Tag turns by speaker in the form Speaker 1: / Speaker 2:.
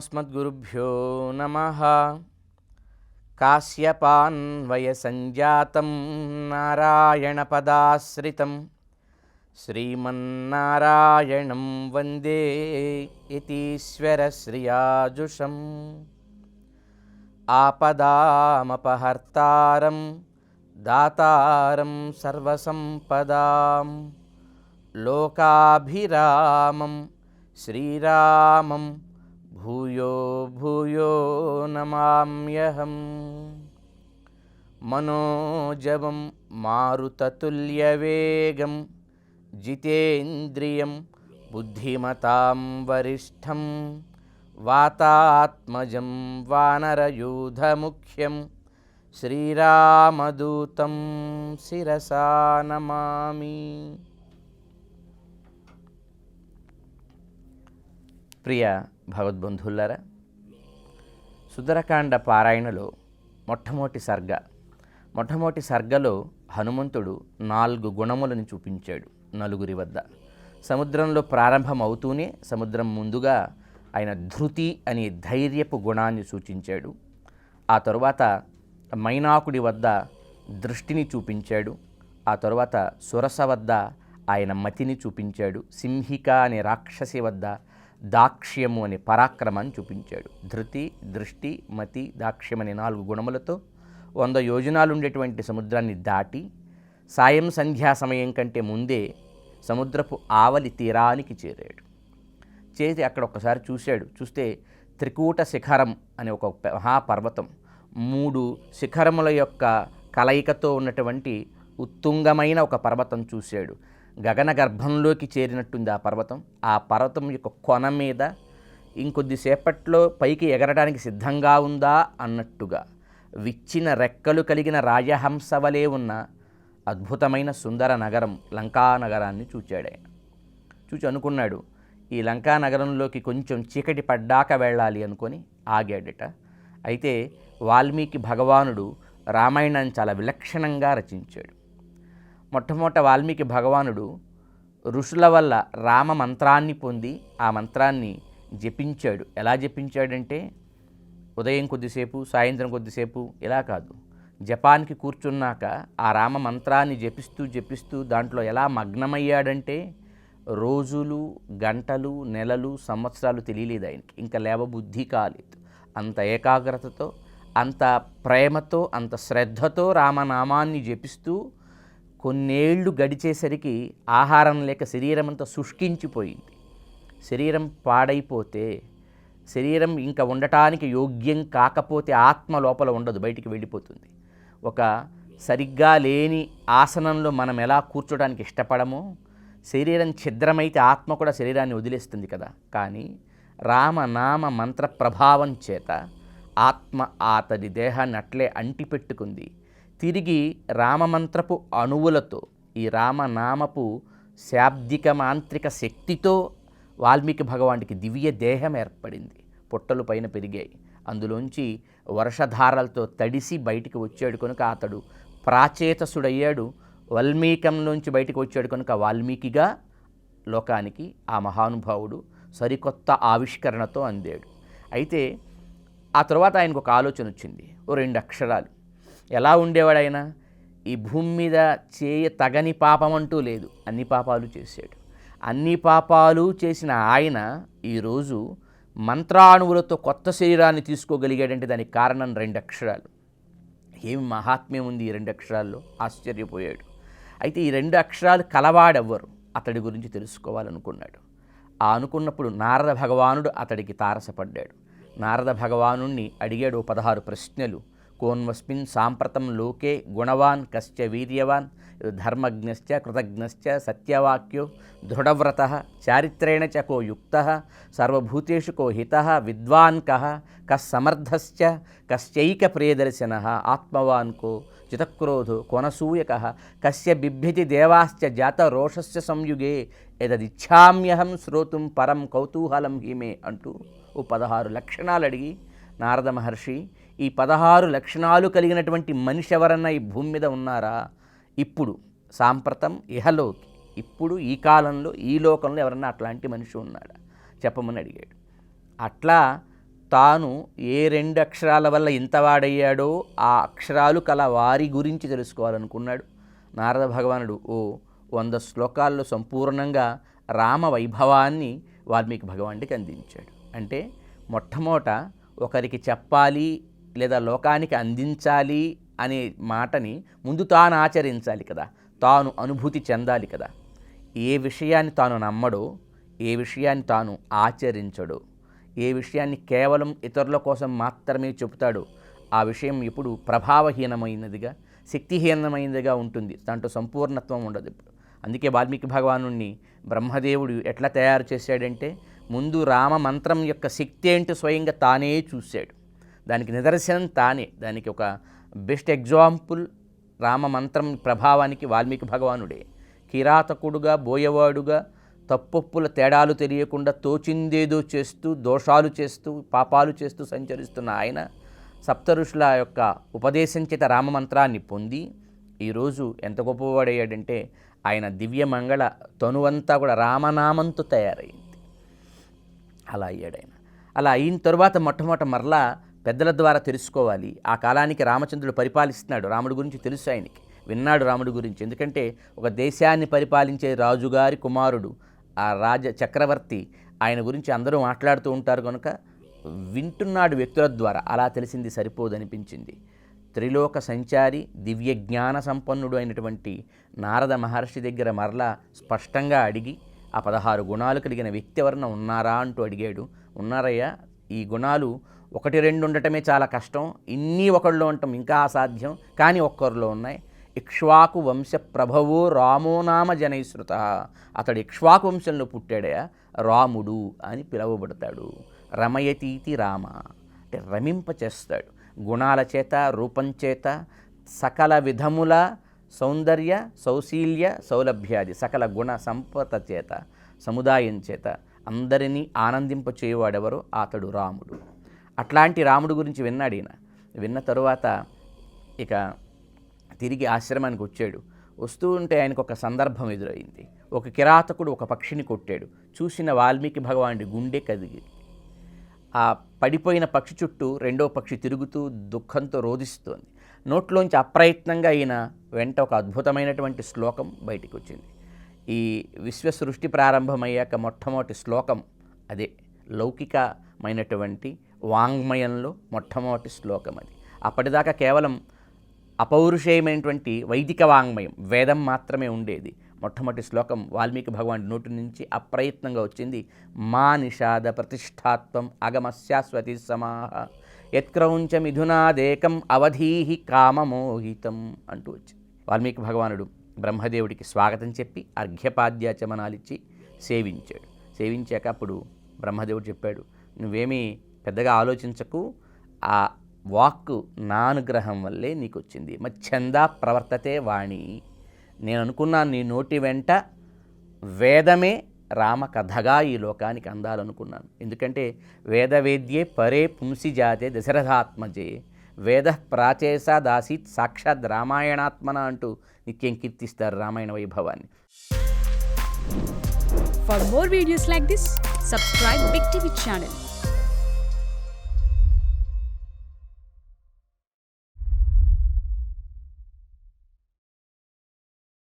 Speaker 1: अस्मद्गुरुभ्यो नमः। काश्यपान्वयसञ्जातं नारायणपदाश्रितं श्रीमन्नारायणं वन्दे यतीश्वरश्रियाजुषम्। आपदामपहर्तारं दातारं सर्वसम्पदां लोकाभिरामं श्रीरामं भूयो भूयो नमाम्यहम्। मनोजवं मारुततुल्यवेगं जितेन्द्रियं बुद्धिमतां वरिष्ठं वातात्मजं वानरयूथमुख्यं श्रीरामदूतं शिरसा नमामि। ప్రియ భగవద్బంధువులారా, సుందరకాండ పారాయణలో మొట్టమొదటి సర్గలో హనుమంతుడు 4 గుణములను చూపించాడు నలుగురి వద్ద. సముద్రంలో ప్రారంభం అవుతూనే సముద్రం ముందుగా ఆయన ధృతి అనే ధైర్యపు గుణాన్ని సూచించాడు. ఆ తరువాత మైనాకుడి వద్ద దృష్టిని చూపించాడు. ఆ తరువాత సురస వద్ద ఆయన మతిని చూపించాడు. సింహిక అనే రాక్షసి వద్ద దాక్ష్యము అనే పరాక్రమాన్ని చూపించాడు. ధృతి, దృష్టి, మతి, దాక్ష్యం అనే 4 గుణములతో 100 యోజనాలు ఉండేటువంటి సముద్రాన్ని దాటి సాయం సంధ్యా సమయం కంటే ముందే సముద్రపు ఆవలి తీరానికి చేరాడు. చేసి అక్కడ ఒక్కసారి చూస్తే త్రికూట శిఖరం అనే ఒక మహాపర్వతం, 3 శిఖరముల యొక్క కలయికతో ఉన్నటువంటి ఉత్తుంగమైన ఒక పర్వతం చూశాడు. గగన గర్భంలోకి చేరినట్టుంది ఆ పర్వతం. ఆ పర్వతం యొక్క కొన మీద ఇంకొద్దిసేపట్లో పైకి ఎగరడానికి సిద్ధంగా ఉందా అన్నట్టుగా విచ్చిన రెక్కలు కలిగిన రాజహంసవలే ఉన్న అద్భుతమైన సుందర నగరం లంకా నగరాన్ని చూచాడు. ఆయన చూచి అనుకున్నాడు, ఈ లంకా నగరంలోకి కొంచెం చీకటి పడ్డాక వెళ్ళాలి అనుకొని ఆగాడట. అయితే వాల్మీకి భగవానుడు రామాయణాన్ని చాలా విలక్షణంగా రచించాడు. మొట్టమొదట వాల్మీకి భగవానుడు ఋషుల వల్ల రామ మంత్రాన్ని పొంది ఆ మంత్రాన్ని జపించాడు. ఎలా జపించాడంటే ఉదయం కొద్దిసేపు, సాయంత్రం కొద్దిసేపు ఇలా కాదు. జపానికి కూర్చున్నాక ఆ రామ మంత్రాన్ని జపిస్తూ దాంట్లో ఎలా మగ్నమయ్యాడంటే రోజులు, గంటలు, నెలలు, సంవత్సరాలు తెలియలేదు ఆయనకి. ఇంకా లేవబుద్ధి కాలేదు. అంత ఏకాగ్రతతో, అంత ప్రేమతో, అంత శ్రద్ధతో రామనామాన్ని జపిస్తూ కొన్నేళ్లు గడిచేసరికి ఆహారం లేక శరీరం అంతా శుష్కించిపోయింది. శరీరం పాడైపోతే, శరీరం ఇంకా ఉండటానికి యోగ్యం కాకపోతే ఆత్మ లోపల ఉండదు, బయటికి వెళ్ళిపోతుంది. ఒక సరిగ్గా లేని ఆసనంలో మనం ఎలా కూర్చోడానికి ఇష్టపడమో, శరీరం ఛిద్రమైతే ఆత్మ కూడా శరీరాన్ని వదిలేస్తుంది కదా. కానీ రామనామ మంత్ర ప్రభావం చేత ఆత్మ అతడి దేహాన్ని అట్లే అంటిపెట్టుకుంది. తిరిగి రామమంత్రపు అణువులతో, ఈ రామనామపు శాబ్దిక మాంత్రిక శక్తితో వాల్మీకి భగవానుడికి దివ్య దేహం ఏర్పడింది. పొట్టలు పైన పెరిగాయి. అందులోంచి వర్షధారలతో తడిసి బయటికి వచ్చాడు కనుక అతడు ప్రాచేతసుడయ్యాడు. వాల్మీకంలోంచి బయటికి వచ్చాడు కనుక వాల్మీకిగా లోకానికి ఆ మహానుభావుడు సరికొత్త ఆవిష్కరణతో అందాడు. అయితే ఆ తర్వాత ఆయనకు ఒక ఆలోచన వచ్చింది. 2 అక్షరాలు. ఎలా ఉండేవాడు ఆయన? ఈ భూమి మీద తగని పాపం అంటూ లేదు. అన్ని పాపాలు చేశాడు. అన్ని పాపాలు చేసిన ఆయన ఈరోజు మంత్రాణువులతో కొత్త శరీరాన్ని తీసుకోగలిగాడంటే దానికి కారణం 2 అక్షరాలు. ఏమి మహాత్మ్యం ఉంది ఈ 2 అక్షరాల్లో? ఆశ్చర్యపోయాడు. అయితే ఈ 2 అక్షరాలు కలవాడెవ్వరు? అతడి గురించి తెలుసుకోవాలనుకున్నాడు. ఆ అనుకున్నప్పుడు నారద భగవానుడు అతడికి తారసపడ్డాడు. నారద భగవానుణ్ణి అడిగాడు 16 ప్రశ్నలు. కోన్వస్మిన్ సాంప్రతం లోకే గుణవాన్ కశ్చ వీర్యవాన్ ధర్మజ్ఞశ్చ కృతజ్ఞశ్చ సత్యవాక్యో దృఢవ్రతః చారిత్రేణ చ కో యుక్తః సర్వభూతేషు కో హితః విద్వాన్ కః కస్సమర్థశ్చ కశ్చైక ప్రియదర్శనః ఆత్మవాన్ కో చితక్రోధో కోనసూయకః కస్య బిభ్యతి దేవాశ్చ జాత రోషస్య సంయుగే యదదిచ్ఛామ్యహం శ్రోతుం పరం కౌతూహలం హిమే అంటూ 16 లక్షణాలు అడిగి నారద మహర్షి, ఈ 16 లక్షణాలు కలిగినటువంటి మనిషి ఎవరన్నా ఈ భూమి మీద ఉన్నారా? ఇప్పుడు సాంప్రతం ఇహలోకి, ఇప్పుడు ఈ కాలంలో ఈ లోకంలో ఎవరన్నా అట్లాంటి మనిషి ఉన్నాడా చెప్పమని అడిగాడు. అట్లా తాను ఏ 2 అక్షరాల వల్ల ఇంతవాడయ్యాడో ఆ అక్షరాలు కల వారి గురించి తెలుసుకోవాలనుకున్నాడు. నారద భగవానుడు 100 శ్లోకాల్లో సంపూర్ణంగా రామ వైభవాన్ని వాల్మీకి భగవానుడికి అందించాడు. అంటే మొట్టమొదట ఒకరికి చెప్పాలి లేదా లోకానికి అందించాలి అనే మాటని ముందు తాను ఆచరించాలి కదా, తాను అనుభూతి చెందాలి కదా. ఏ విషయాన్ని తాను నమ్మడో, ఏ విషయాన్ని తాను ఆచరించడో, ఏ విషయాన్ని కేవలం ఇతరుల కోసం మాత్రమే చెబుతాడో ఆ విషయం ఎప్పుడు ప్రభావహీనమైనదిగా, శక్తిహీనమైనదిగా ఉంటుంది. దాంట్లో సంపూర్ణత్వం ఉండదు ఇప్పుడు. అందుకే వాల్మీకి భగవానుణ్ణి బ్రహ్మదేవుడు ఎట్లా తయారు చేశాడంటే ముందు రామ మంత్రం యొక్క శక్తి ఏంటో స్వయంగా తానే చూశాడు. దానికి నిదర్శనం తానే. దానికి ఒక బెస్ట్ ఎగ్జాంపుల్ రామ మంత్రం ప్రభావానికి వాల్మీకి భగవానుడే. కిరాతకుడుగా, బోయవాడుగా, తప్పొప్పుల తేడాలు తెలియకుండా తోచిందేదో చేస్తూ, దోషాలు చేస్తూ, పాపాలు చేస్తూ సంచరిస్తున్న ఆయన సప్తఋషుల యొక్క ఉపదేశం చేత రామమంత్రాన్ని పొంది ఈరోజు ఎంత గొప్పవాడయ్యాడంటే ఆయన దివ్యమంగళ తనువంతా కూడా రామనామంతో తయారైంది. అలా అయ్యాడు ఆయన. అలా అయిన తరువాత మొట్టమొదట మరలా పెద్దల ద్వారా తెలుసుకోవాలి. ఆ కాలానికి రామచంద్రుడు పరిపాలిస్తున్నాడు. రాముడి గురించి తెలుసు ఆయనకి, విన్నాడు రాముడి గురించి. ఎందుకంటే ఒక దేశాన్ని పరిపాలించే రాజుగారి కుమారుడు, ఆ చక్రవర్తి, ఆయన గురించి అందరూ మాట్లాడుతూ ఉంటారు కనుక వింటున్నాడు వ్యక్తుల ద్వారా. అలా తెలిసింది సరిపోదనిపించింది. త్రిలోక సంచారి, దివ్య జ్ఞాన సంపన్నుడు అయినటువంటి నారద మహర్షి దగ్గర మరలా స్పష్టంగా అడిగి ఆ 16 గుణాలు కలిగిన వ్యక్తి ఎవరన్నా ఉన్నారా అంటూ అడిగాడు. ఉన్నారయ్యా, ఈ గుణాలు 1-2 ఉండటమే చాలా కష్టం, ఇన్ని ఒకళ్ళు ఉండటం ఇంకా అసాధ్యం, కానీ ఒక్కరిలో ఉన్నాయి. ఇక్ష్వాకు వంశ ప్రభవో రామో నామ జనైశ్రుత. అతడు ఇక్ష్వాకు వంశంలో పుట్టాడయా, రాముడు అని పిలువబడతాడు. రమయతీతి రామ అంటే రమింపచేస్తాడు. గుణాల చేత, రూపం చేత, సకల విధముల సౌందర్య, సౌశీల్య, సౌలభ్యాది సకల గుణ సంపద చేత, సముదాయం చేత అందరినీ ఆనందింపచేయువాడెవరో అతడు రాముడు. అట్లాంటి రాముడు గురించి విన్నాడు ఈయన. విన్న తరువాత ఇక తిరిగి ఆశ్రమానికి వచ్చాడు. వస్తూ ఉంటే ఆయనకు ఒక సందర్భం ఎదురైంది. ఒక కిరాతకుడు ఒక పక్షిని కొట్టాడు. చూసిన వాల్మీకి భగవానుడి గుండె కదిగి, ఆ పడిపోయిన పక్షి చుట్టూ రెండో పక్షి తిరుగుతూ దుఃఖంతో రోదిస్తోంది. నోట్లోంచి అప్రయత్నంగా ఈయన వెంట ఒక అద్భుతమైనటువంటి శ్లోకం బయటికి వచ్చింది. ఈ విశ్వ సృష్టి ప్రారంభమయ్యాక మొట్టమొదటి శ్లోకం అదే. లౌకికమైనటువంటి వాంగ్మయంలో మొట్టమొదటి శ్లోకం అది. అప్పటిదాకా కేవలం అపౌరుషేయమైనటువంటి వైదిక వాంగ్మయం, వేదం మాత్రమే ఉండేది. మొట్టమొదటి శ్లోకం వాల్మీకి భగవానుడి నోటి నుంచి అప్రయత్నంగా వచ్చింది. మా నిషాద ప్రతిష్టాత్వం అగమశాశ్వతి సమాహ యత్క్రౌంచ మిథునాదేకం అవధీహి కామమోహితం అంటూ వచ్చింది. వాల్మీకి భగవానుడు బ్రహ్మదేవుడికి స్వాగతం చెప్పి అర్ఘ్యపాద్యాచమనాలిచ్చి సేవించాడు. సేవించాక అప్పుడు బ్రహ్మదేవుడు చెప్పాడు, నువ్వేమీ పెద్దగా ఆలోచించకు, ఆ వాక్కు నా అనుగ్రహం వల్లే నీకు వచ్చింది. మచ్ఛందా ప్రవర్తతే వాణి. నేను అనుకున్నాను నీ నోటి వెంట వేదమే రామకథగా ఈ లోకానికి అందాలనుకున్నాను. ఎందుకంటే వేదవేద్యే పరే పుంసి జాతే దశరథాత్మజే వేద ప్రాచేస దాసీత్ సాక్షాత్ రామాయణాత్మన అంటూ నిత్యం కీర్తిస్తారు రామాయణ వైభవాన్ని.
Speaker 2: For more videos like this, subscribe Big TV channel.